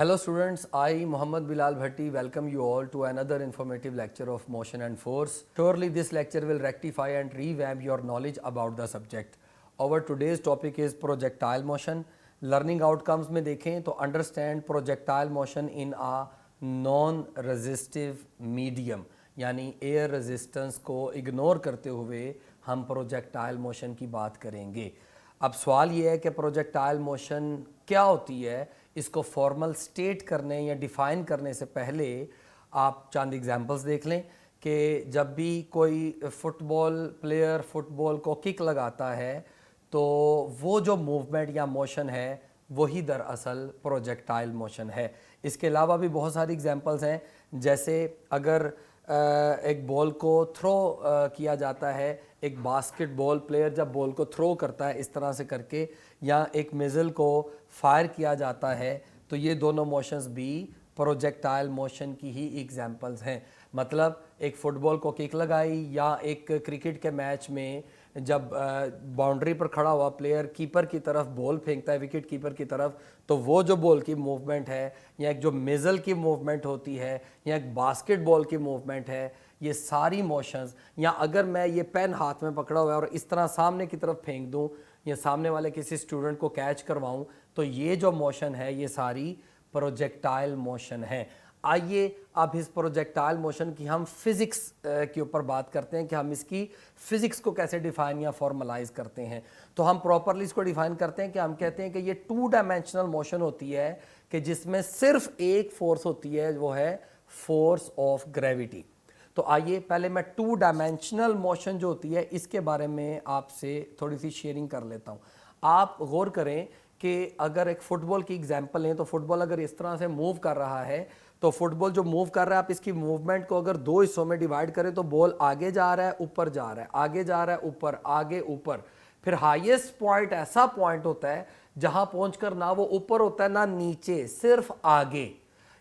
Hello students, I Muhammad Bilal Bhatti welcome you all to another informative lecture of motion and force. Surely this lecture will rectify and revamp your knowledge about the subject. Our today's topic is projectile motion. Learning outcomes में देखें तो understand projectile motion in a non-resistive medium यानी air resistance को ignore करते हुए हम projectile motion की बात करेंगे। अब सवाल ये है कि प्रोजेक्टाइल मोशन क्या होती है, इसको फॉर्मल स्टेट करने या डिफ़ाइन करने से पहले आप चंद एग्जांपल्स देख लें कि जब भी कोई फुटबॉल प्लेयर फुटबॉल को किक लगाता है तो वो जो मूवमेंट या मोशन है वही दरअसल प्रोजेक्टाइल मोशन है। इसके अलावा भी बहुत सारी एग्जांपल्स हैं, जैसे अगर एक बॉल को थ्रो किया जाता है, एक बास्केटबॉल प्लेयर जब बॉल को थ्रो करता है इस तरह से करके, या एक मिज़िल को फायर किया जाता है, तो ये दोनों मोशंस भी प्रोजेक्टाइल मोशन की ही एग्जांपल्स हैं। मतलब एक फ़ुटबॉल को किक लगाई या एक क्रिकेट के मैच में जब बाउंड्री पर खड़ा हुआ प्लेयर कीपर की तरफ बॉल फेंकता है, विकेट कीपर की तरफ, तो वो जो बॉल की मूवमेंट है या एक जो मिज़ल की मूवमेंट होती है या एक बास्केटबॉल की मूवमेंट है, ये सारी मोशंस, या अगर मैं ये पेन हाथ में पकड़ा हुआ है और इस तरह सामने की तरफ फेंक दूं या सामने वाले किसी स्टूडेंट को कैच करवाऊं, तो ये जो मोशन है ये सारी प्रोजेक्टाइल मोशन है। आइए अब इस प्रोजेक्टाइल मोशन की हम फिज़िक्स के ऊपर बात करते हैं कि हम इसकी फ़िज़िक्स को कैसे डिफ़ाइन या फॉर्मलाइज करते हैं। तो हम प्रॉपरली इसको डिफ़ाइन करते हैं कि हम कहते हैं कि ये 2 डायमेंशनल मोशन होती है कि जिसमें सिर्फ एक फोर्स होती है, वो है फोर्स ऑफ ग्रेविटी। तो आइए पहले मैं 2 डायमेंशनल मोशन जो होती है इसके बारे में आपसे थोड़ी सी शेयरिंग कर लेता हूँ। आप गौर करें कि अगर एक फ़ुटबॉल की एग्जांपल लें तो फ़ुटबॉल अगर इस तरह से मूव कर रहा है, तो फुटबॉल जो मूव कर रहा है, आप इसकी मूवमेंट को अगर 2 हिस्सों में डिवाइड करें तो बॉल आगे जा रहा है, ऊपर जा रहा है, आगे जा रहा है, ऊपर, आगे, ऊपर। फिर हाईएस्ट पॉइंट ऐसा पॉइंट होता है जहां पहुंचकर ना वो ऊपर होता है ना नीचे, सिर्फ आगे।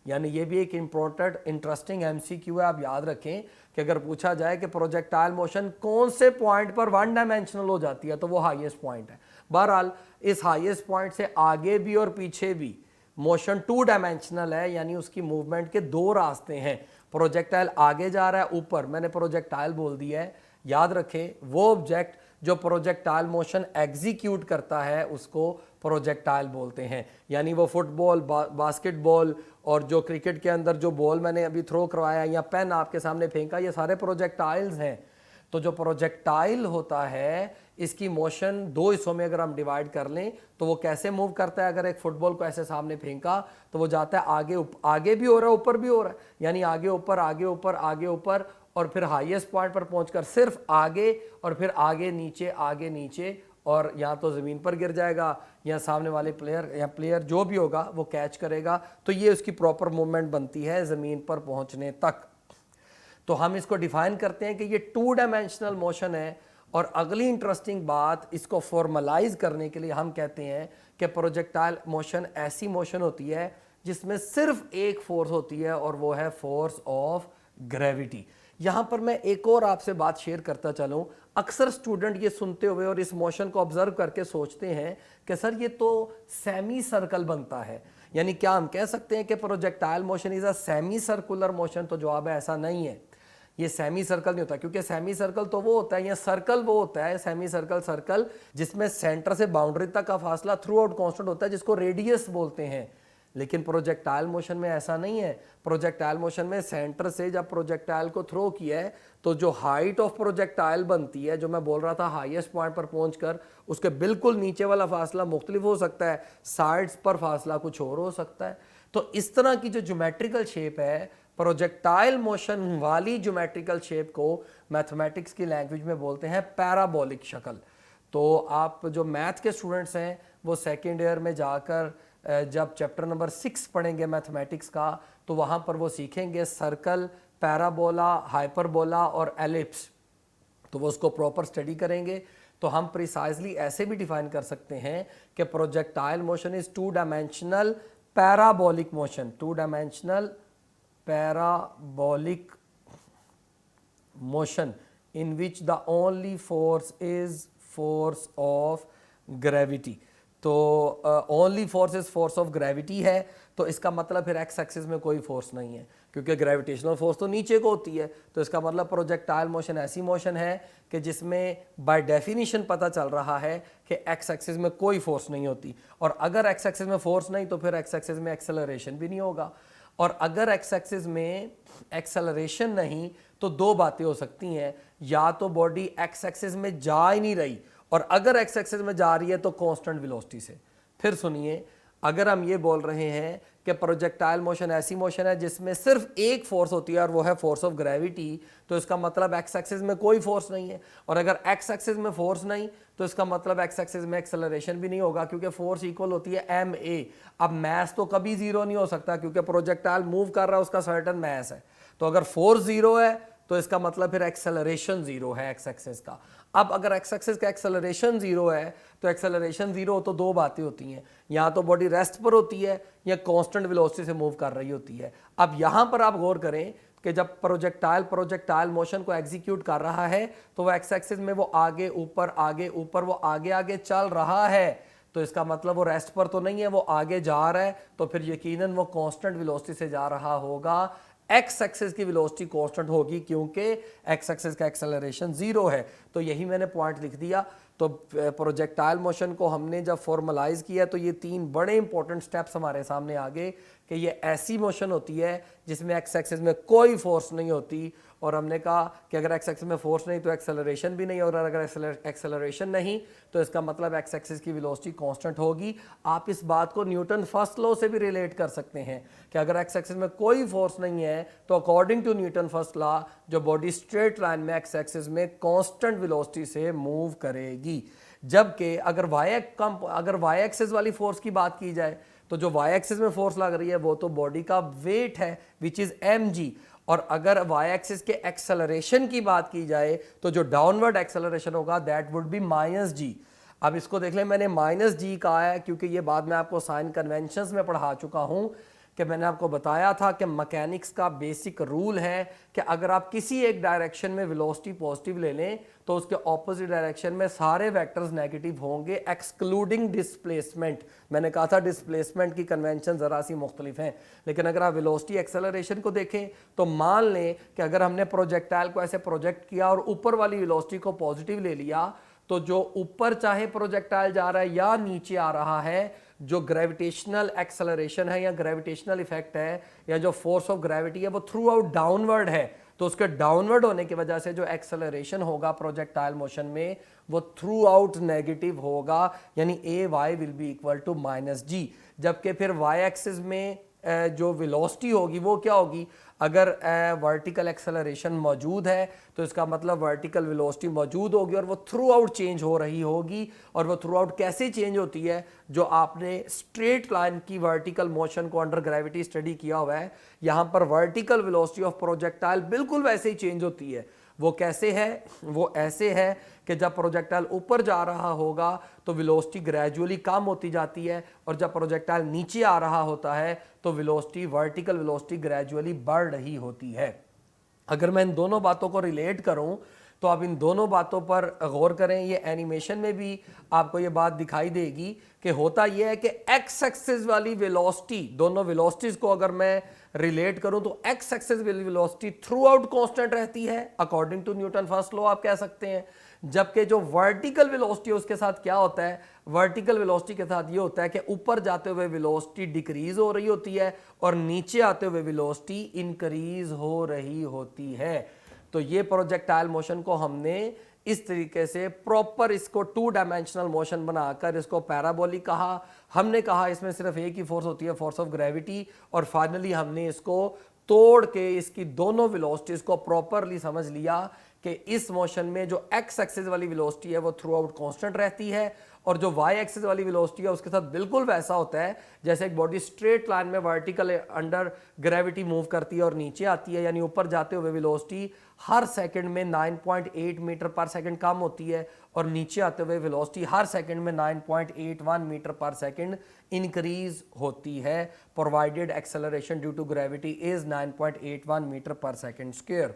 यानी ये भी एक इंपॉर्टेंट इंटरेस्टिंग एमसीक्यू है, आप याद रखें कि अगर पूछा जाए कि प्रोजेक्टाइल मोशन कौन से पॉइंट पर 1 डायमेंशनल हो जाती है तो वो हाईएस्ट पॉइंट है। बहरहाल इस हाईएस्ट पॉइंट से आगे भी और पीछे भी मोशन 2 डायमेंशनल है, यानी उसकी मूवमेंट के 2 रास्ते हैं। प्रोजेक्टाइल आगे जा रहा है, ऊपर, मैंने प्रोजेक्टाइल बोल दिया है। याद रखें वो ऑब्जेक्ट जो प्रोजेक्टाइल मोशन एग्जीक्यूट करता है उसको प्रोजेक्टाइल बोलते हैं। यानी वो फुटबॉल, बास्केटबॉल और जो क्रिकेट के अंदर जो बॉल मैंने अभी थ्रो करवाया या पेन आपके सामने फेंका, ये सारे प्रोजेक्टाइल्स हैं। तो जो प्रोजेक्टाइल होता है इसकी मोशन 2 हिस्सों में अगर हम डिवाइड कर लें तो वो कैसे मूव करता है। अगर एक फुटबॉल को ऐसे सामने फेंका तो वो जाता है आगे, आगे भी हो रहा है, ऊपर भी हो रहा है, यानी आगे ऊपर, आगे ऊपर, आगे ऊपर, और फिर हाईएस्ट पॉइंट पर पहुंचकर सिर्फ आगे, और फिर आगे नीचे, आगे नीचे, और या तो ज़मीन पर गिर जाएगा या सामने वाले प्लेयर या प्लेयर जो भी होगा वो कैच करेगा। तो ये उसकी प्रॉपर मूवमेंट बनती है ज़मीन पर पहुंचने तक। तो हम इसको डिफाइन करते हैं कि ये 2 डायमेंशनल मोशन है। और अगली इंटरेस्टिंग बात, इसको फॉर्मलाइज करने के लिए हम कहते हैं कि प्रोजेक्टाइल मोशन ऐसी मोशन होती है जिसमें सिर्फ एक फोर्स होती है और वो है फोर्स ऑफ ग्रेविटी। यहां पर मैं एक और आपसे बात शेयर करता चलूं। अक्सर स्टूडेंट ये सुनते हुए और इस मोशन को ऑब्जर्व करके सोचते हैं कि सर ये तो सेमी सर्कल बनता है, यानी क्या हम कह सकते हैं कि projectile motion is a semi circular motion? तो जवाब है ऐसा नहीं है। ये सेमी सर्कल नहीं होता, क्योंकि सेमी सर्कल तो वो होता है या सर्कल वो होता है, सेमी सर्कल सर्कल जिसमें सेंटर से बाउंड्री तक का फासला थ्रू आउट कॉन्स्टेंट होता है, जिसको रेडियस बोलते हैं। लेकिन प्रोजेक्टाइल मोशन में ऐसा नहीं है। प्रोजेक्टाइल मोशन में सेंटर से जब प्रोजेक्टाइल को थ्रो किया है तो जो हाइट ऑफ प्रोजेक्टाइल बनती है, जो मैं बोल रहा था हाईएस्ट पॉइंट पर पहुंचकर, उसके बिल्कुल नीचे वाला फासला मुख्तलिफ हो सकता है, साइड्स पर फासला कुछ और हो सकता है। तो इस तरह की जो ज्योमेट्रिकल शेप है, प्रोजेक्टाइल मोशन वाली ज्योमेट्रिकल शेप को मैथमेटिक्स की लैंग्वेज में बोलते हैं पैराबोलिक शक्ल। तो आप जो मैथ के स्टूडेंट्स हैं वो सेकेंड ईयर में जाकर जब चैप्टर नंबर 6 पढ़ेंगे मैथमेटिक्स का, तो वहाँ पर वो सीखेंगे सर्कल, पैराबोला, हाइपरबोला और एलिप्स। तो वो उसको प्रॉपर स्टडी करेंगे। तो हम प्रिसाइजली ऐसे भी डिफाइन कर सकते हैं कि projectile motion is 2 dimensional parabolic motion, 2 dimensional parabolic motion in which the only force is force of gravity। तो only force is force of gravity है, तो इसका मतलब फिर एक्स एक्सिस में कोई फोर्स नहीं है, क्योंकि ग्रेविटेशनल फोर्स तो नीचे को होती है। तो इसका मतलब प्रोजेक्टाइल मोशन ऐसी मोशन है कि जिसमें बाय डेफिनेशन पता चल रहा है कि एक्स एक्सिस में कोई फोर्स नहीं होती, और अगर एक्स एक्सिस में फोर्स नहीं तो फिर एक्स एक्सिस में एक्सेलरेशन भी नहीं होगा। और अगर एक्स एक्सिस में एक्सेलरेशन नहीं तो दो बातें हो सकती हैं, या तो बॉडी एक्स एक्सिस में जा ही नहीं रही, और अगर एक्स एक्सिस में जा रही है तो कांस्टेंट वेलोसिटी से। फिर सुनिए, अगर हम ये बोल रहे हैं कि प्रोजेक्टाइल मोशन ऐसी मोशन है जिसमें सिर्फ एक फोर्स होती है और वो है फोर्स ऑफ ग्रेविटी, तो इसका मतलब एक्स एक्सिस में कोई फोर्स नहीं है। और अगर एक्स एक्सिस में फोर्स नहीं तो इसका मतलब एक्स एक्सिस में एक्सेलरेशन भी नहीं होगा, क्योंकि फोर्स इक्वल होती है एम ए। अब मैस तो कभी जीरो नहीं हो सकता, क्योंकि प्रोजेक्टाइल मूव कर रहा है, उसका सर्टेन मैस है। तो अगर फोर्स जीरो है तो इसका मतलब फिर एक्सेलरेशन जीरो है एक्स एक्सिस का। अब अगर एक्स एक्सिस का एक्सेलरेशन जीरो है तो एक्सेलरेशन जीरो हो तो दो बातें होती हैं, या तो बॉडी रेस्ट पर होती है या कांस्टेंट वेलोसिटी से मूव कर रही होती है। अब यहां पर आप गौर करें कि जब प्रोजेक्टाइल मोशन को एग्जीक्यूट कर रहा है तो वो एक्स एक्सिस में वो आगे ऊपर वो आगे आगे चल रहा है, तो इसका मतलब वो रेस्ट पर तो नहीं है, वो आगे जा रहा है, तो फिर यकीनन वो कांस्टेंट वेलोसिटी से जा रहा होगा। एक्स एक्सिस की वेलोसिटी कांस्टेंट होगी क्योंकि एक्स एक्सिस का एक्सेलरेशन जीरो है। तो यही मैंने पॉइंट लिख दिया। तो प्रोजेक्टाइल मोशन को हमने जब फॉर्मलाइज किया तो ये तीन बड़े इंपॉर्टेंट स्टेप्स हमारे सामने आ गए कि ये ऐसी मोशन होती है जिसमें एक्स एक्सिस में कोई फोर्स नहीं होती, और हमने कहा कि अगर एक्स एक्सिस में फोर्स नहीं तो एक्सेलरेशन भी नहीं, और अगर एक्सेलरेशन नहीं तो इसका मतलब एक्स एक्सिस की वेलोसिटी कांस्टेंट होगी। आप इस बात को न्यूटन फर्स्ट लॉ से भी रिलेट कर सकते हैं कि अगर एक्स एक्सिस में कोई फोर्स नहीं है तो according to Newton first law जो बॉडी स्ट्रेट लाइन में एक्स एक्सिस में कांस्टेंट वेलोसिटी से मूव करेगी। जबकि अगर वाई एक्सिस वाली फोर्स की बात की जाए तो जो वाई एक्सिस में फोर्स लग रही है वो तो बॉडी का वेट है विच इज mg, और अगर वाई एक्सिस के एक्सेलरेशन की बात की जाए तो जो डाउनवर्ड एक्सेलरेशन होगा दैट वुड बी -g। अब इसको देख लें, मैंने -g कहा है क्योंकि ये बात मैं आपको साइन कन्वेंशंस में पढ़ा चुका हूं कि मैंने आपको बताया था कि मैकेनिक्स का बेसिक रूल है कि अगर आप किसी एक डायरेक्शन में वेलोसिटी पॉजिटिव ले लें तो उसके ऑपोजिट डायरेक्शन में सारे वेक्टर्स नेगेटिव होंगे एक्सक्लूडिंग डिस्प्लेसमेंट। मैंने कहा था डिस्प्लेसमेंट की कन्वेंशन ज़रा सी मुख्तलिफ हैं, लेकिन अगर आप वेलोसिटी एक्सेलरेशन को देखें तो मान लें कि अगर हमने प्रोजेक्टाइल को ऐसे प्रोजेक्ट किया और ऊपर वाली वेलोसिटी को पॉजिटिव ले लिया, तो जो ऊपर चाहे प्रोजेक्टाइल जा रहा है या नीचे आ रहा है, जो ग्रेविटेशनल एक्सेलरेशन है या ग्रेविटेशनल इफेक्ट है या जो फोर्स ऑफ ग्रेविटी है वो थ्रू आउट डाउनवर्ड है, तो उसके डाउनवर्ड होने की वजह से जो एक्सेलरेशन होगा प्रोजेक्टाइल मोशन में वो थ्रू आउट नेगेटिव होगा, यानी a y will be equal to -g। जबकि फिर वाई एक्सिस में जो वेलोसिटी होगी वो क्या होगी, अगर वर्टिकल एक्सेलरेशन मौजूद है तो इसका मतलब वर्टिकल वेलोसिटी मौजूद होगी और वो थ्रू आउट चेंज हो रही होगी। और वो थ्रू आउट कैसे चेंज होती है, जो आपने स्ट्रेट लाइन की वर्टिकल मोशन को अंडर ग्रेविटी स्टडी किया हुआ है, यहाँ पर वर्टिकल वेलोसिटी ऑफ प्रोजेक्टाइल बिल्कुल वैसे ही चेंज होती है। वो कैसे है, वो ऐसे है कि जब प्रोजेक्टाइल ऊपर जा रहा होगा तो वेलोसिटी ग्रेजुअली कम होती जाती है, और जब प्रोजेक्टाइल नीचे आ रहा होता है तो वेलोसिटी वर्टिकल वेलोसिटी ग्रेजुअली बढ़ रही होती है। अगर मैं इन दोनों बातों को रिलेट करूं तो आप इन दोनों बातों पर गौर करें। ये एनिमेशन में भी आपको ये बात दिखाई देगी कि होता यह है कि एक्स एक्सिस वाली वेलोसिटी, दोनों वेलोसिटीज को अगर मैं रिलेट करूं तो एक्स एक्सिस वाली वेलोसिटी थ्रू आउट कांस्टेंट रहती है according to Newton first law आप कह सकते हैं, जबकि जो वर्टिकल वेलोसिटी है उसके साथ क्या होता है, वर्टिकल वेलोसिटी के साथ ये होता है कि ऊपर जाते हुए वेलोसिटी डिक्रीज हो रही होती है और नीचे आते हुए वेलोसिटी इंक्रीज हो रही होती है। तो ये प्रोजेक्टाइल मोशन को हमने इस तरीके से प्रॉपर इसको 2 डायमेंशनल मोशन बनाकर इसको पैराबोलिक कहा। हमने कहा इसमें सिर्फ एक ही फोर्स होती है, फोर्स ऑफ ग्रेविटी, और फाइनली हमने इसको तोड़ के इसकी दोनों वेलोसिटीज को प्रॉपरली समझ लिया कि इस मोशन में जो एक्स एक्सिस वाली वेलोसिटी है वो थ्रू आउट कांस्टेंट रहती है, और जो वाई एक्सिस वाली वेलोसिटी है उसके साथ बिल्कुल वैसा होता है जैसे एक बॉडी स्ट्रेट लाइन में वर्टिकल अंडर ग्रेविटी मूव करती है और नीचे आती है, यानी ऊपर जाते हुए वेलोसिटी हर सेकंड में 9.8 मीटर पर सेकंड कम होती है और नीचे आते हुए वेलोसिटी हर सेकंड में 9.81 मीटर पर सेकंड इंक्रीज होती है, provided acceleration due to gravity is 9.81 metre per second square.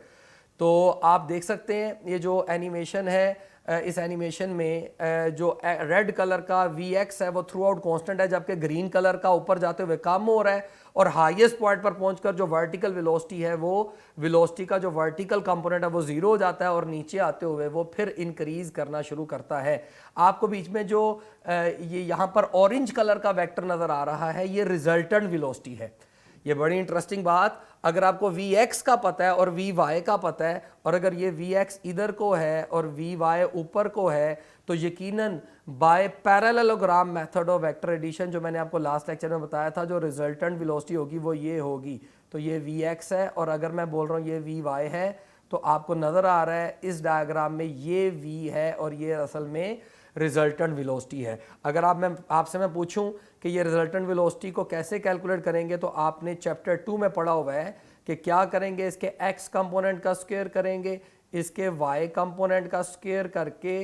तो आप देख सकते हैं ये जो एनिमेशन है, इस एनिमेशन में जो रेड कलर का Vx है वो थ्रू आउट कॉन्स्टेंट है, जबकि ग्रीन कलर का ऊपर जाते हुए कम हो रहा है, और हाईएस्ट पॉइंट पर पहुंचकर जो वर्टिकल वेलोसिटी है वो वेलोसिटी का जो वर्टिकल कंपोनेंट है वो जीरो हो जाता है, और नीचे आते हुए वो फिर इंक्रीज करना शुरू करता है। आपको बीच में जो ये यहाँ पर ऑरेंज कलर का वेक्टर नजर आ रहा है, ये रिजल्टेंट वेलोसिटी है। ये बड़ी इंटरेस्टिंग बात, अगर आपको Vx का पता है और Vy का पता है, और अगर ये Vx इधर को है और Vy ऊपर को है, तो यकीनन by parallelogram method of vector addition, जो मैंने आपको लास्ट लेक्चर में बताया था, जो रिजल्टेंट वेलोसिटी होगी वो ये होगी। तो ये Vx है, और अगर मैं बोल रहा हूँ ये Vy है, तो आपको नज़र आ रहा है इस डायग्राम में ये V है और ये असल में रिजल्टेंट वेलोसिटी है। अगर आपसे मैं पूछूं कि ये रिजल्टेंट वेलोसिटी को कैसे कैलकुलेट करेंगे, तो आपने चैप्टर 2 में पढ़ा हुआ है कि क्या करेंगे, इसके x कंपोनेंट का स्क्वायर करेंगे, इसके y कंपोनेंट का स्क्वायर करके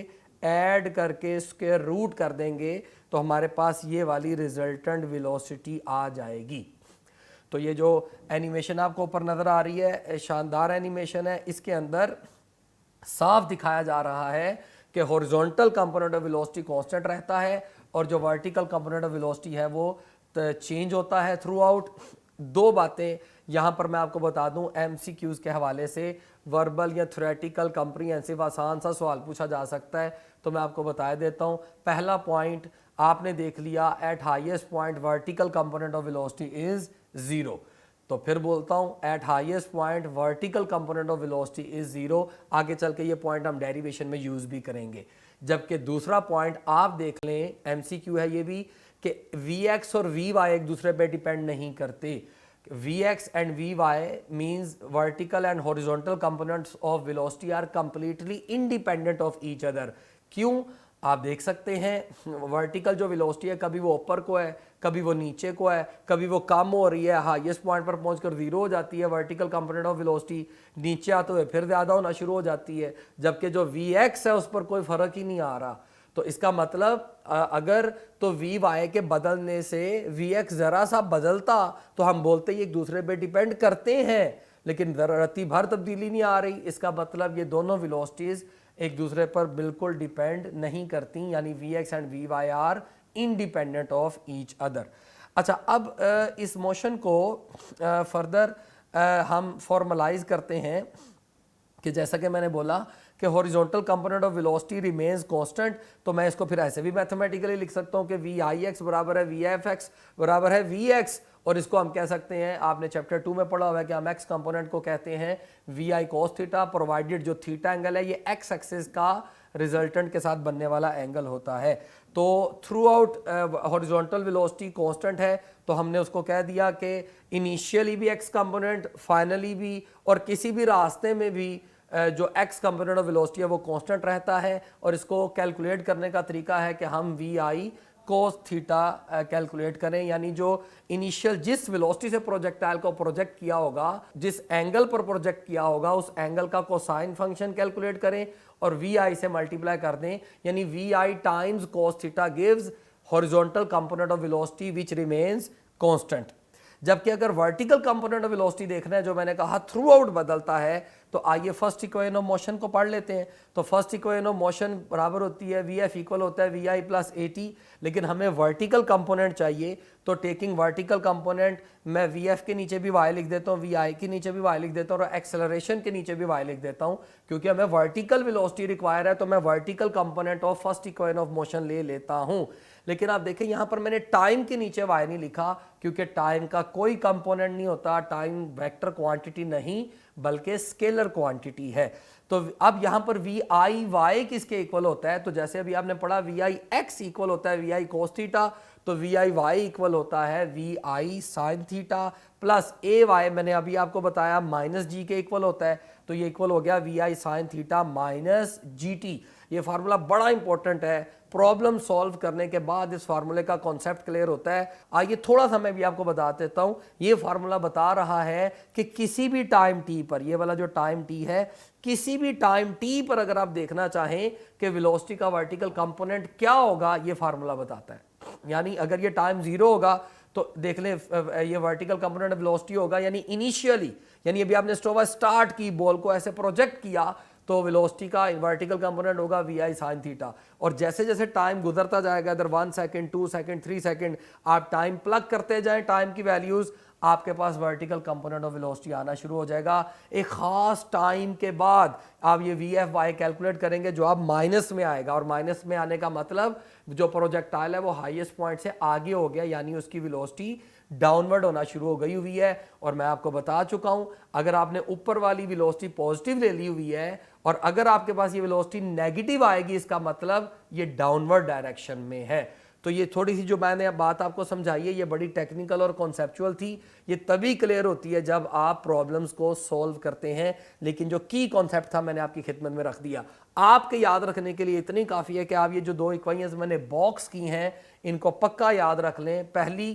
ऐड करके स्क्वायर रूट कर देंगे, तो हमारे पास ये वाली रिजल्टेंट वेलोसिटी आ जाएगी। तो ये जो एनिमेशन आपको ऊपर नज़र आ रही है, शानदार एनिमेशन है। इसके अंदर साफ दिखाया जा रहा है कि horizontal component of velocity constant रहता है, और जो वर्टिकल कंपोनेंट ऑफ वेलोसिटी है वो चेंज होता है थ्रू आउट। दो बातें यहाँ पर मैं आपको बता दूं MCQs के हवाले से, वर्बल या थ्योरेटिकल कंप्रीहेंसिव आसान सा सवाल पूछा जा सकता है, तो मैं आपको बता देता हूँ। पहला पॉइंट आपने देख लिया, eight highest point vertical component of velocity is 0। तो फिर बोलता हूँ eight highest point vertical component of velocity is 0। आगे चल के ये पॉइंट हम डेरिवेशन में यूज भी करेंगे। जबकि दूसरा पॉइंट आप देख लें, MCQ है ये भी, कि Vx और Vy एक दूसरे पे डिपेंड नहीं करते। Vx and Vy means vertical and horizontal components of velocity are completely independent of each other. क्यों? आप देख सकते हैं वर्टिकल जो वेलोसिटी है, कभी वो ऊपर को है, कभी वो नीचे को है, कभी वो कम हो रही है, हाईएस्ट पॉइंट पर पहुंचकर 0 हो जाती है वर्टिकल कंपोनेंट ऑफ वेलोसिटी, नीचे आते हुए फिर ज़्यादा होना शुरू हो जाती है, जबकि जो Vx है उस पर कोई फ़र्क ही नहीं आ रहा। तो इसका मतलब अगर तो Vy के बदलने से Vx ज़रा सा बदलता तो हम बोलते ही एक दूसरे पे डिपेंड करते हैं, लेकिन रत्ती भर तब्दीली नहीं आ रही। इसका मतलब ये दोनों वेलोसिटीज़ एक दूसरे पर बिल्कुल डिपेंड नहीं करती, यानी Vx and Vy are independent of each other. अच्छा, अब इस मोशन को फर्दर हम फॉर्मलाइज करते हैं कि जैसा कि मैंने बोला कि horizontal component of velocity remains constant, तो मैं इसको फिर ऐसे भी मैथमेटिकली लिख सकता हूँ कि Vix बराबर है Vfx बराबर है Vx, और इसको हम कह सकते हैं, आपने चैप्टर 2 में पढ़ा हुआ है कि हम x कंपोनेंट को कहते हैं Vi cos थीटा, प्रोवाइडेड जो थीटा एंगल है ये x एक्सिस का रिजल्टेंट के साथ बनने वाला एंगल होता है। तो through out horizontal velocity constant है, तो हमने उसको कह दिया कि इनिशियली भी x कंपोनेंट, फाइनली भी, और किसी भी रास्ते में भी जो x कंपोनेंट ऑफ वेलोसिटी है वो कांस्टेंट रहता है। और इसको कैलकुलेट करने का तरीका है कि हम Vi cos थीटा कैलकुलेट करें, यानी जो इनिशियल जिस वेलोसिटी से प्रोजेक्टाइल को प्रोजेक्ट किया होगा, जिस एंगल पर प्रोजेक्ट किया होगा, उस एंगल का कोसाइन फंक्शन कैलकुलेट करें और Vi से मल्टीप्लाई कर दें, यानी Vi times cos theta gives horizontal component of velocity which remains constant. जबकि अगर वर्टिकल कंपोनेंट ऑफ वेलोसिटी देखना है, जो मैंने कहा थ्रू आउट बदलता है, तो आइए फर्स्ट इक्वेशन ऑफ मोशन को पढ़ लेते हैं। तो फर्स्ट इक्वेशन ऑफ मोशन बराबर होती है Vf इक्वल होता है Vi प्लस AT, लेकिन हमें वर्टिकल कंपोनेंट चाहिए, तो टेकिंग वर्टिकल कंपोनेंट मैं Vf के नीचे भी y लिख देता हूँ, Vi के नीचे भी y लिख देता हूँ, और एक्सेलरेशन के नीचे भी y लिख देता हूँ, क्योंकि हमें वर्टिकल वेलोसिटी रिक्वायर है, तो मैं vertical component of first equation of motion ले लेता हूँ। लेकिन आप देखें यहाँ पर मैंने टाइम के नीचे y नहीं लिखा, क्योंकि टाइम का कोई कंपोनेंट नहीं होता, टाइम वेक्टर क्वांटिटी नहीं बल्कि स्केलर क्वांटिटी है। तो अब यहाँ पर Vy किसके इक्वल होता है, तो जैसे अभी आपने पढ़ा Vix इक्वल होता है Vi cos थीटा, तो Viy इक्वल होता है Vi sin theta plus Ay मैंने अभी आपको बताया माइनस जी के इक्वल होता है, तो ये इक्वल हो गया Vi sin theta minus GT। ये फार्मूला बड़ा इंपॉर्टेंट है, प्रॉब्लम सॉल्व करने के बाद इस फार्मूले का कॉन्सेप्ट क्लियर होता है। आइए थोड़ा सा मैं भी आपको बता देता हूँ। ये फार्मूला बता रहा है कि किसी भी टाइम t पर, ये वाला जो टाइम t है, किसी भी टाइम t पर अगर आप देखना चाहें कि वेलोसिटी का वर्टिकल कंपोनेंट क्या होगा, ये फार्मूला बताता है। यानी अगर ये टाइम 0 होगा तो देख लें ये वर्टिकल कंपोनेंट वेलोसिटी होगा, यानी इनिशियली यानी अभी आपने स्टोवा स्टार्ट की, बॉल को ऐसे प्रोजेक्ट किया, तो वेलोसिटी का वर्टिकल कंपोनेंट होगा वी आई साइन थीटा। और जैसे जैसे टाइम गुजरता जाएगा, इधर 1 सेकंड, 2 सेकंड, 3 सेकंड, आप टाइम प्लग करते जाएं, टाइम की वैल्यूज, आपके पास वर्टिकल कंपोनेंट ऑफ वेलोसिटी आना शुरू हो जाएगा। एक खास टाइम के बाद आप ये वी एफ वाई कैलकुलेट करेंगे जो आप माइनस में आएगा, और माइनस में आने का मतलब जो प्रोजेक्टाइल है वो हाईएस्ट पॉइंट से आगे हो गया, यानी उसकी वेलोसिटी डाउनवर्ड होना शुरू हो गई हुई है। और मैं आपको बता चुका हूं, अगर आपने ऊपर वाली वेलोसिटी पॉजिटिव ले ली हुई है और अगर आपके पास ये वेलोसिटी नेगेटिव आएगी, इसका मतलब ये डाउनवर्ड डायरेक्शन में है। तो ये थोड़ी सी जो मैंने बात आपको समझाई है, ये बड़ी टेक्निकल और कॉन्सेप्चुअल थी। ये तभी क्लियर होती है जब आप प्रॉब्लम्स को सॉल्व करते हैं, लेकिन जो की कॉन्सेप्ट था मैंने आपकी खिदमत में रख दिया। आपके याद रखने के लिए इतनी काफ़ी है कि आप ये जो दो इक्वेशंस मैंने बॉक्स की हैं, इनको पक्का याद रख लें। पहली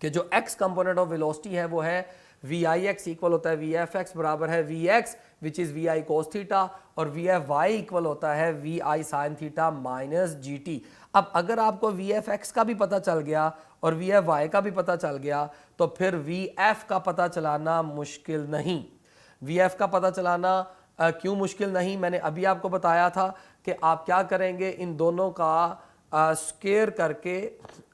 कि जो x कंपोनेंट ऑफ वेलोसिटी है वो है वी आई एक्स इक्वल होता है वी एफ एक्स बराबर है v x which is v i cos theta, और वी एफ वाई इक्वल होता है v i sine theta minus g t. अब अगर आपको वी एफ एक्स का भी पता चल गया और वी एफ वाई का भी पता चल गया, तो फिर वी एफ का पता चलाना मुश्किल नहीं। वी एफ का पता चलाना क्यों मुश्किल नहीं, मैंने अभी आपको बताया था कि आप क्या करेंगे, इन दोनों का स्क्वायर करके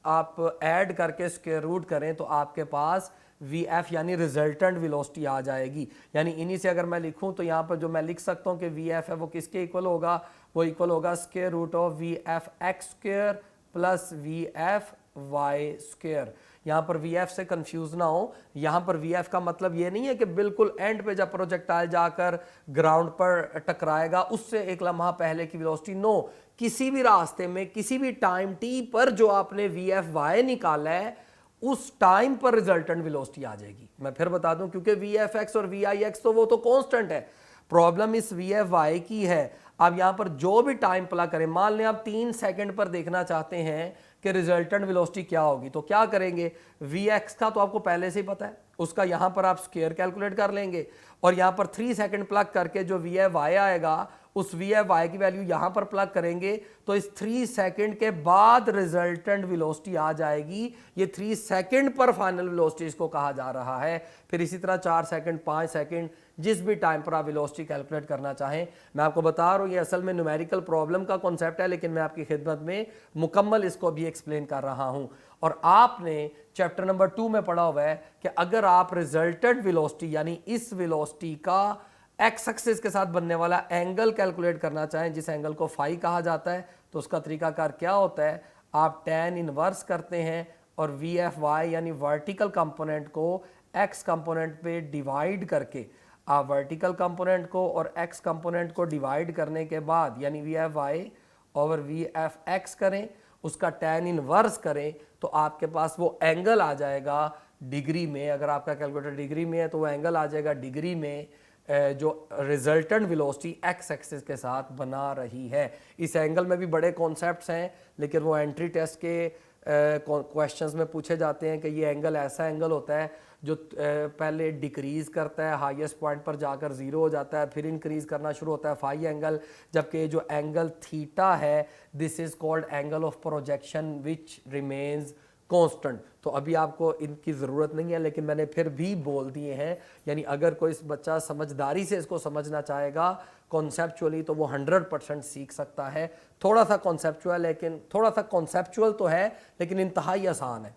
आप ऐड करके स्क्वायर रूट करें तो आपके पास वी एफ यानी रिजल्टेंट वेलोसिटी आ जाएगी। यानी इन्हीं से अगर मैं लिखूं तो यहाँ पर जो मैं लिख सकता हूँ कि वी एफ है वो किसके इक्वल होगा, वो इक्वल होगा square root of v f x square plus v f y square. यहाँ पर वी एफ से कंफ्यूज ना हो, यहाँ पर वी एफ का मतलब ये नहीं है कि बिल्कुल एंड पे जब प्रोजेक्टाइल जाकर ग्राउंड पर टकराएगा उससे एक लम्हा पहले की वेलोसिटी। नो, किसी भी रास्ते में किसी भी टाइम टी पर जो आपने वी एफ वाई निकाला है उस टाइम पर रिजल्टेंट वेलोसिटी आ जाएगी। मैं फिर बता दूं, क्योंकि वी एफ एक्स और वी आई एक्स तो वो तो कांस्टेंट है, प्रॉब्लम इस वी एफ वाई की है। आप यहां पर जो भी टाइम प्लग करें, मान लें आप 3 सेकंड पर देखना चाहते हैं कि रिजल्टेंट वेलोसिटी क्या होगी, तो क्या करेंगे, वी एक्स का तो आपको पहले से ही पता है, उसका यहां पर आप स्क्वायर कैलकुलेट कर लेंगे, और यहां पर 3 सेकंड प्लग करके जो वी एफ वाई आएगा उस वी एफ वाई की वैल्यू यहां पर प्लग करेंगे तो इस 3 सेकंड के बाद रिजल्टेंट वेलोसिटी आ जाएगी। ये 3 सेकंड पर फाइनल वेलोसिटी इसको कहा जा रहा है। फिर इसी तरह 4 सेकंड, 5 सेकंड, जिस भी टाइम पर आप वेलोसिटी कैलकुलेट करना चाहें। मैं आपको बता रहा हूं, ये असल में न्यूमेरिकल प्रॉब्लम का कॉन्सेप्ट है, लेकिन मैं आपकी खिदमत में मुकम्मल इसको भी एक्सप्लेन कर रहा हूं। और आपने चैप्टर नंबर 2 में पढ़ा हुआ है कि अगर आप रिजल्टेंट वेलोसिटी यानी इस वेलोसिटी का एक्स एक्सिस के साथ बनने वाला एंगल कैलकुलेट करना चाहें, जिस एंगल को फाई कहा जाता है, तो उसका तरीकाकार क्या होता है, आप tan इनवर्स करते हैं और वी एफ वाई यानी वर्टिकल कंपोनेंट को एक्स कंपोनेंट पे डिवाइड करके, आप वर्टिकल कंपोनेंट को और एक्स कंपोनेंट को डिवाइड करने के बाद यानी v f y over v f x करें, उसका tan इनवर्स करें, तो आपके पास वो एंगल आ जाएगा डिग्री में। अगर आपका कैलकुलेटर डिग्री में है तो वो एंगल आ जाएगा डिग्री में जो रिजल्टेंट वेलोसिटी एक्स एक्सिस के साथ बना रही है। इस एंगल में भी बड़े कॉन्सेप्ट्स हैं, लेकिन वो एंट्री टेस्ट के क्वेश्चंस में पूछे जाते हैं कि ये एंगल ऐसा एंगल होता है जो पहले डिक्रीज करता है, हाईएस्ट पॉइंट पर जाकर ज़ीरो हो जाता है, फिर इंक्रीज करना शुरू होता है, फाई एंगल। जबकि जो एंगल थीटा है, this is called angle of projection which remains constant. तो अभी आपको इनकी ज़रूरत नहीं है, लेकिन मैंने फिर भी बोल दिए हैं। यानी अगर कोई बच्चा समझदारी से इसको समझना चाहेगा कॉन्सेप्चुअली तो वो 100% सीख सकता है। थोड़ा सा कॉन्सेप्चुअल, लेकिन थोड़ा सा कॉन्सेप्चुअल तो है, लेकिन इंतहाई आसान है।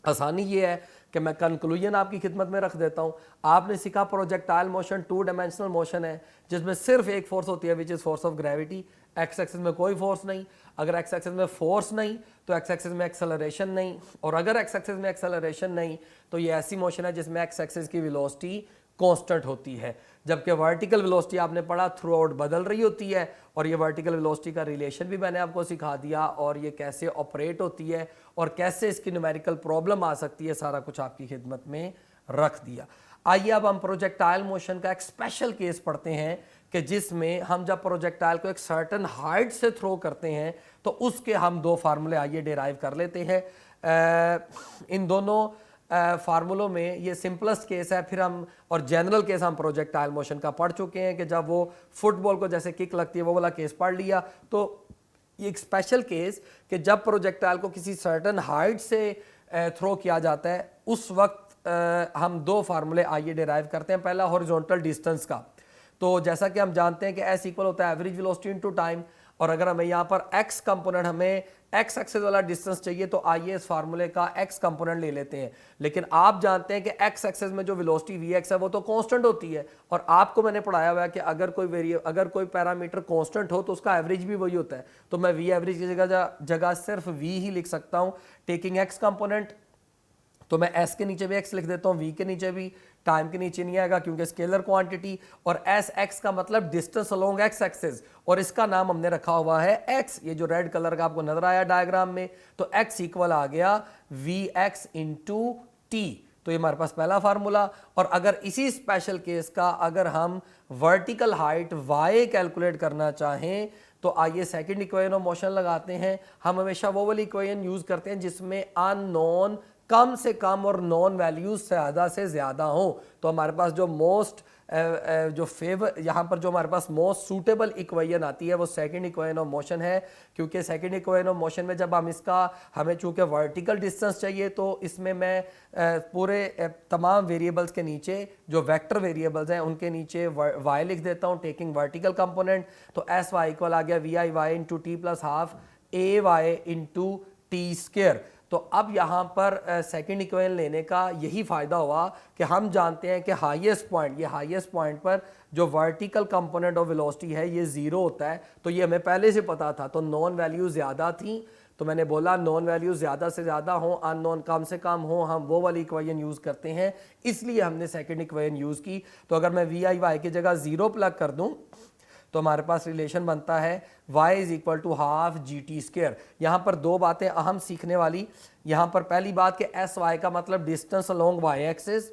आसानी ये है कि मैं कंक्लूजन आपकी खिदमत में रख देता हूँ। आपने सीखा प्रोजेक्टाइल मोशन 2 डायमेंशनल मोशन है, जिसमें सिर्फ एक फोर्स होती है which is force of gravity. X axis में कोई फोर्स नहीं, अगर एक्स एक्सिस में फोर्स नहीं तो एक्स एक्सिस में एक्सेलरेशन नहीं, और अगर एक्स एक्सिस में एक्सेलरेशन नहीं तो ये ऐसी मोशन है जिसमें एक्स एक्सिस की वेलोसिटी कांस्टेंट होती है। जबकि वर्टिकल वेलोसिटी आपने पढ़ा थ्रू आउट बदल रही होती है, और ये वर्टिकल वेलोसिटी का रिलेशन भी मैंने आपको सिखा दिया, और ये कैसे ऑपरेट होती है और कैसे इसकी न्यूमेरिकल प्रॉब्लम आ सकती है, सारा कुछ आपकी खिदमत में रख दिया। आइए अब हम प्रोजेक्टाइल मोशन का एक स्पेशल केस पढ़ते हैं कि जिसमें हम जब प्रोजेक्टाइल को एक सर्टन हाइट से थ्रो करते हैं तो उसके हम 2 फार्मूले आइए डिराइव कर लेते हैं। इन दोनों फार्मूलों में ये सिंपलेस्ट केस है, फिर हम और जनरल केस हम प्रोजेक्टाइल मोशन का पढ़ चुके हैं कि जब वो फुटबॉल को जैसे किक लगती है वो वाला केस पढ़ लिया। तो ये एक स्पेशल केस कि जब प्रोजेक्टाइल को किसी सर्टन हाइट से थ्रो किया जाता है उस वक्त हम दो फार्मूले आइए डिराइव करते हैं। पहला हॉरिजॉन्टल डिस्टेंस का, तो जैसा कि हम जानते हैं कि एस इक्वल होता है एवरेज वेलोसिटी इनटू टाइम, और अगर हमें यहाँ पर एक्स कंपोनेंट, हमें एक्स एक्सिस वाला डिस्टेंस चाहिए, तो आइए इस फार्मूले का एक्स कंपोनेंट ले लेते हैं। लेकिन आप जानते हैं कि एक्स एक्सिस में जो वेलोसिटी वी एक्स है वो तो कांस्टेंट होती है, और आपको मैंने पढ़ाया हुआ है कि अगर कोई पैरामीटर कांस्टेंट हो तो उसका एवरेज भी वही होता है। तो मैं वी एवरेज की जगह सिर्फ वी ही लिख सकता हूँ, टेकिंग एक्स कंपोनेंट। तो मैं एस के नीचे भी एक्स लिख देता हूँ, वी के नीचे भी, टाइम के नीचे नहीं आएगा क्योंकि स्केलर क्वांटिटी, और एस एक्स का मतलब डिस्टेंस अलोंग एक्स एक्सिस, और इसका नाम हमने रखा हुआ है एक्स। ये जो रेड कलर का आपको नजर आया डायग्राम में, तो एक्स इक्वल आ गया वी एक्स इंटू टी। तो ये हमारे पास पहला फार्मूला। और अगर इसी स्पेशल केस का अगर हम वर्टिकल हाइट वाई कैलकुलेट करना चाहें, तो आइए सेकंड इक्वेशन ऑफ मोशन लगाते हैं। हम हमेशा वो वाली इक्वेशन यूज करते हैं जिसमें अननोन कम से कम और नॉन वैल्यूज ज्यादा से ज्यादा हो। तो हमारे पास जो यहाँ पर जो हमारे पास मोस्ट सूटेबल इक्वेशन आती है वो सेकंड इक्वेशन ऑफ मोशन है, क्योंकि सेकंड इक्वेशन ऑफ मोशन में जब हमें चूंकि वर्टिकल डिस्टेंस चाहिए, तो इसमें मैं पूरे तमाम वेरिएबल्स के नीचे जो वेक्टर वेरिएबल्स हैं उनके नीचे वाई लिख देता हूँ, टेकिंग वर्टिकल कंपोनेंट। तो एस वाई इक्वल आ गया v i y into t plus half a y into t square. तो अब यहाँ पर सेकंड इक्वेशन लेने का यही फायदा हुआ कि हम जानते हैं कि हाईएस्ट पॉइंट पर जो वर्टिकल कंपोनेंट ऑफ वेलोसिटी है ये जीरो होता है। तो ये हमें पहले से पता था, तो नॉन वैल्यू ज्यादा थी, तो मैंने बोला नॉन वैल्यू ज्यादा से ज्यादा हो, अननोन कम से कम हो, हम वो वाली इक्वेशन यूज करते हैं, इसलिए हमने सेकंड इक्वेशन यूज की। तो अगर मैं वी आई वाई की जगह जीरो प्लग कर दूं, तो हमारे पास रिलेशन बनता है y is equal to half g t square. यहाँ पर दो बातें अहम सीखने वाली। यहाँ पर पहली बात कि एस वाई का मतलब distance along y axis,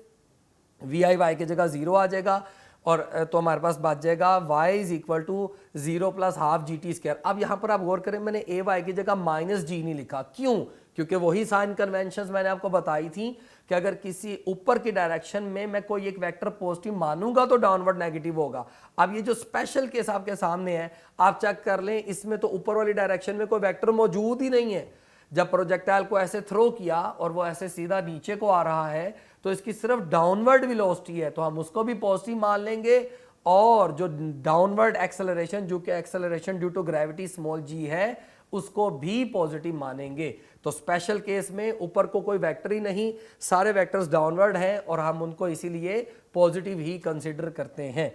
v i y की जगह जीरो आ जाएगा, और तो हमारे पास बच जाएगा y is equal to zero plus half g t square. अब यहाँ पर आप गौर करें, मैंने ए वाई की जगह माइनस जी नहीं लिखा, क्यों? क्योंकि वही साइन कन्वेंशंस मैंने आपको बताई थी कि अगर किसी ऊपर की डायरेक्शन में मैं कोई एक वेक्टर पॉजिटिव मानूंगा तो डाउनवर्ड नेगेटिव होगा। अब ये जो स्पेशल केस आपके सामने है, आप चेक कर लें, इसमें तो ऊपर वाली डायरेक्शन में कोई वेक्टर मौजूद ही नहीं है। जब प्रोजेक्टाइल को ऐसे थ्रो किया और वो ऐसे सीधा नीचे को आ रहा है, तो इसकी सिर्फ डाउनवर्ड वेलोसिटी है, तो हम उसको भी पॉजिटिव मान लेंगे, और जो डाउनवर्ड एक्सेलरेशन, जो कि acceleration due to gravity small g है, उसको भी पॉजिटिव मानेंगे। तो स्पेशल केस में ऊपर को कोई वेक्टर ही नहीं, सारे वेक्टर्स डाउनवर्ड हैं, और हम उनको इसीलिए पॉजिटिव ही कंसीडर करते हैं।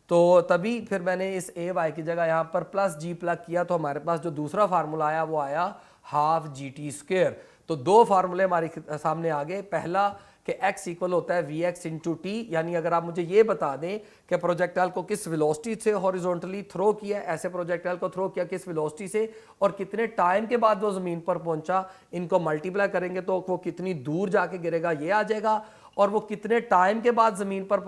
तो तभी फिर मैंने इस ए वाई की जगह यहाँ पर प्लस जी प्लग किया, तो हमारे पास जो दूसरा फार्मूला आया वो आया हाफ जी टी स्क्र। तो दो फार्मूले हमारे सामने आ गए। पहला कि x इक्वल होता है वी एक्स इंटू टी, यानी अगर आप मुझे ये बता दें कि प्रोजेक्टाइल को किस वेलोसिटी से हॉरिजॉन्टली थ्रो किया, ऐसे प्रोजेक्टाइल को थ्रो किया किस वेलोसिटी से, और कितने टाइम के बाद वो जमीन पर पहुंचा, इनको मल्टीप्लाई करेंगे तो वो कितनी दूर जाके गिरेगा ये आ जाएगा, और वो कितने टाइम के बाद जमीन पर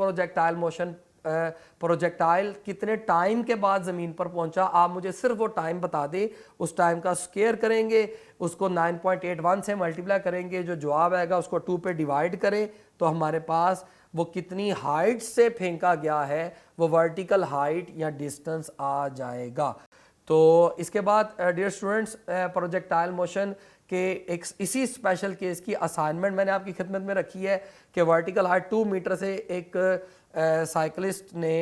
प्रोजेक्टाइल कितने टाइम के बाद जमीन पर पहुंचा, आप मुझे सिर्फ वो टाइम बता दे, उस टाइम का स्क्वायर करेंगे, उसको 9.81 से मल्टीप्लाई करेंगे, जो जवाब आएगा उसको 2 पे डिवाइड करें, तो हमारे पास वो कितनी हाइट से फेंका गया है, वो वर्टिकल हाइट या डिस्टेंस आ जाएगा। तो इसके बाद डियर स्टूडेंट्स, प्रोजेक्टाइल मोशन के एक इसी स्पेशल केस की असाइनमेंट मैंने आपकी खिदमत में रखी है कि वर्टिकल हाइट 2 मीटर से एक साइकिलिस्ट ने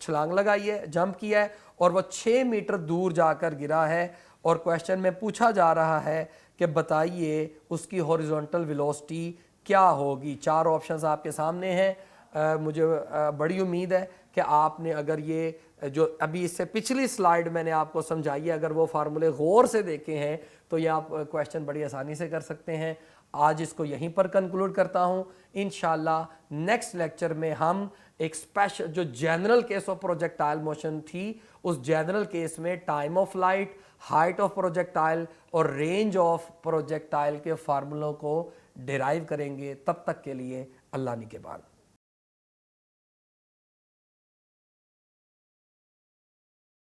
छलांग लगाई है, जंप किया है, और वह 6 मीटर दूर जाकर गिरा है, और क्वेश्चन में पूछा जा रहा है कि बताइए उसकी हॉरिजॉन्टल वेलोसिटी क्या होगी। 4 ऑप्शंस आपके सामने हैं। मुझे बड़ी उम्मीद है कि आपने अगर ये जो अभी इससे पिछली स्लाइड मैंने आपको समझाई है, अगर वो फार्मूले गौर से देखे हैं, तो ये आप क्वेश्चन बड़ी आसानी से कर सकते हैं। आज इसको यहीं पर कंक्लूड करता हूं। इंशाल्लाह नेक्स्ट लेक्चर में हम एक स्पेशल जो general case of projectile motion थी, उस जनरल केस में time of flight, height of projectile और रेंज ऑफ प्रोजेक्टाइल के फार्मूलों को डिराइव करेंगे। तब तक के लिए अल्लाह निगहबान।